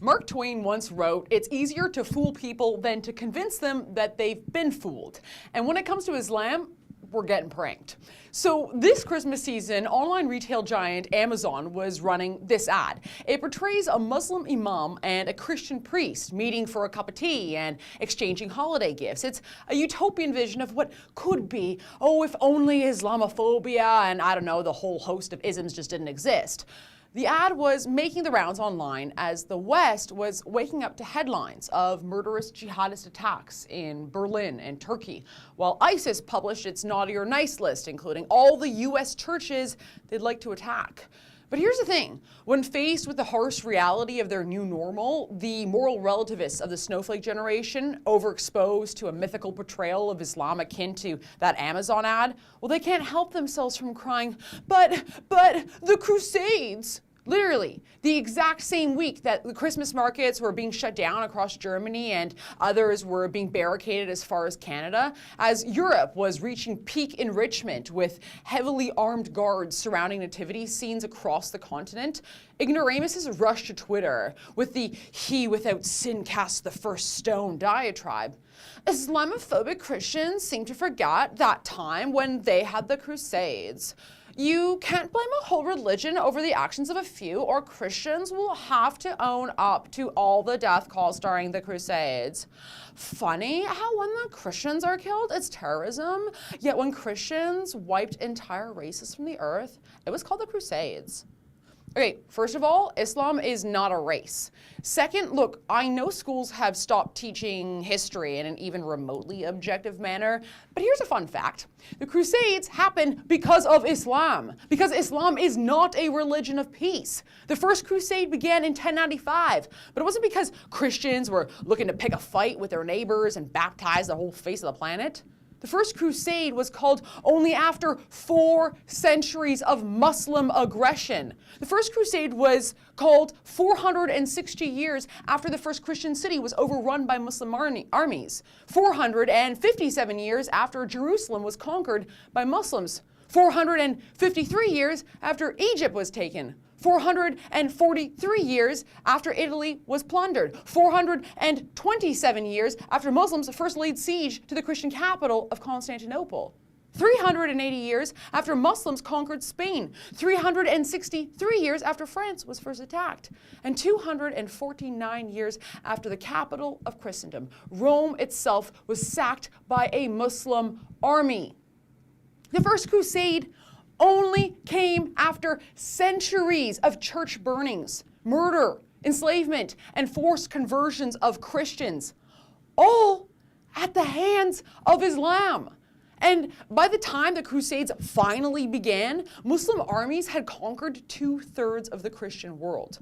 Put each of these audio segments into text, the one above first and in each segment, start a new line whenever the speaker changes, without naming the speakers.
Mark Twain once wrote, "It's easier to fool people than to convince them that they've been fooled." And when it comes to Islam, we're getting pranked. So this Christmas season, online retail giant Amazon was running this ad. It portrays a Muslim imam and a Christian priest meeting for a cup of tea and exchanging holiday gifts. It's a utopian vision of what could be. Oh, if only Islamophobia and I don't know, the whole host of isms just didn't exist. The ad was making the rounds online as the West was waking up to headlines of murderous jihadist attacks in Berlin and Turkey, while ISIS published its naughty or nice list, including all the US churches they'd like to attack. But here's the thing, when faced with the harsh reality of their new normal, the moral relativists of the snowflake generation, overexposed to a mythical portrayal of Islam akin to that Amazon ad, well, they can't help themselves from crying, but the Crusades. Literally, the exact same week that the Christmas markets were being shut down across Germany and others were being barricaded as far as Canada, as Europe was reaching peak enrichment with heavily armed guards surrounding nativity scenes across the continent, ignoramuses rushed to Twitter with the "he without sin cast the first stone" diatribe. Islamophobic Christians seem to forget that time when they had the Crusades. You can't blame a whole religion over the actions of a few, or Christians will have to own up to all the death calls during the Crusades. Funny how when the Christians are killed, it's terrorism, yet when Christians wiped entire races from the earth, it was called the Crusades. Okay, first of all, Islam is not a race. Second, look, I know schools have stopped teaching history in an even remotely objective manner, but here's a fun fact. The Crusades happened because of Islam, because Islam is not a religion of peace. The first crusade began in 1095, but it wasn't because Christians were looking to pick a fight with their neighbors and baptize the whole face of the planet. The first crusade was called only after 4 centuries of Muslim aggression. The first crusade was called 460 years after the first Christian city was overrun by Muslim armies. 457 years after Jerusalem was conquered by Muslims. 453 years after Egypt was taken. 443 years after Italy was plundered, 427 years after Muslims first laid siege to the Christian capital of Constantinople, 380 years after Muslims conquered Spain, 363 years after France was first attacked, and 249 years after the capital of Christendom, Rome itself, was sacked by a Muslim army. The First Crusade only came after centuries of church burnings, murder, enslavement, and forced conversions of Christians, all at the hands of Islam. And by the time the Crusades finally began, Muslim armies had conquered 2/3 of the Christian world.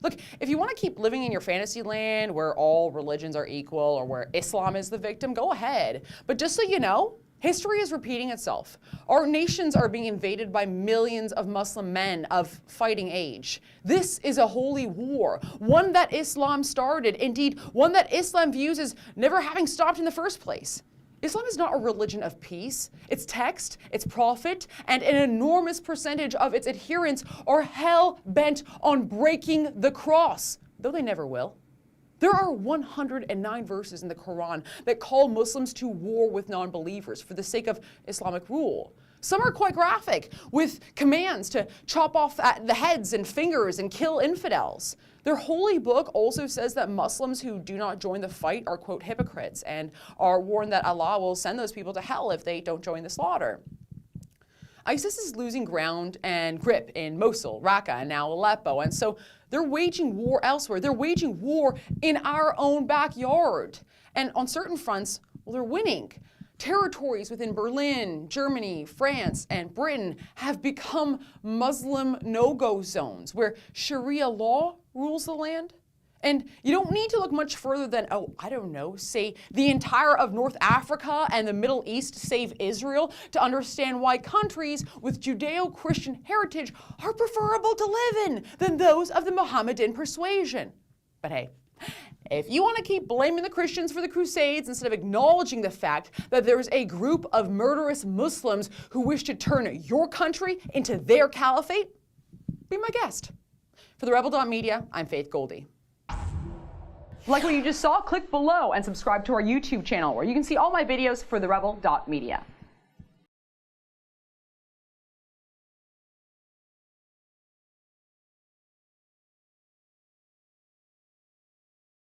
Look, if you want to keep living in your fantasy land where all religions are equal or where Islam is the victim, go ahead. But just so you know, history is repeating itself. Our nations are being invaded by millions of Muslim men of fighting age. This is a holy war, one that Islam started, indeed, one that Islam views as never having stopped in the first place. Islam is not a religion of peace. Its text, its prophet, and an enormous percentage of its adherents are hell-bent on breaking the cross, though they never will. There are 109 verses in the Quran that call Muslims to war with non-believers for the sake of Islamic rule. Some are quite graphic, with commands to chop off the heads and fingers and kill infidels. Their holy book also says that Muslims who do not join the fight are, quote, hypocrites, and are warned that Allah will send those people to hell if they don't join the slaughter. ISIS is losing ground and grip in Mosul, Raqqa, and now Aleppo, and so they're waging war elsewhere. They're waging war in our own backyard. And on certain fronts, well, they're winning. Territories within Berlin, Germany, France, and Britain have become Muslim no-go zones where Sharia law rules the land. And you don't need to look much further than, say the entire of North Africa and the Middle East, save Israel, to understand why countries with Judeo-Christian heritage are preferable to live in than those of the Mohammedan persuasion. But hey, if you want to keep blaming the Christians for the Crusades instead of acknowledging the fact that there's a group of murderous Muslims who wish to turn your country into their caliphate, be my guest. For the Rebel.Media, I'm Faith Goldie.
Like what you just saw, click below and subscribe to our YouTube channel where you can see all my videos for therebel.media.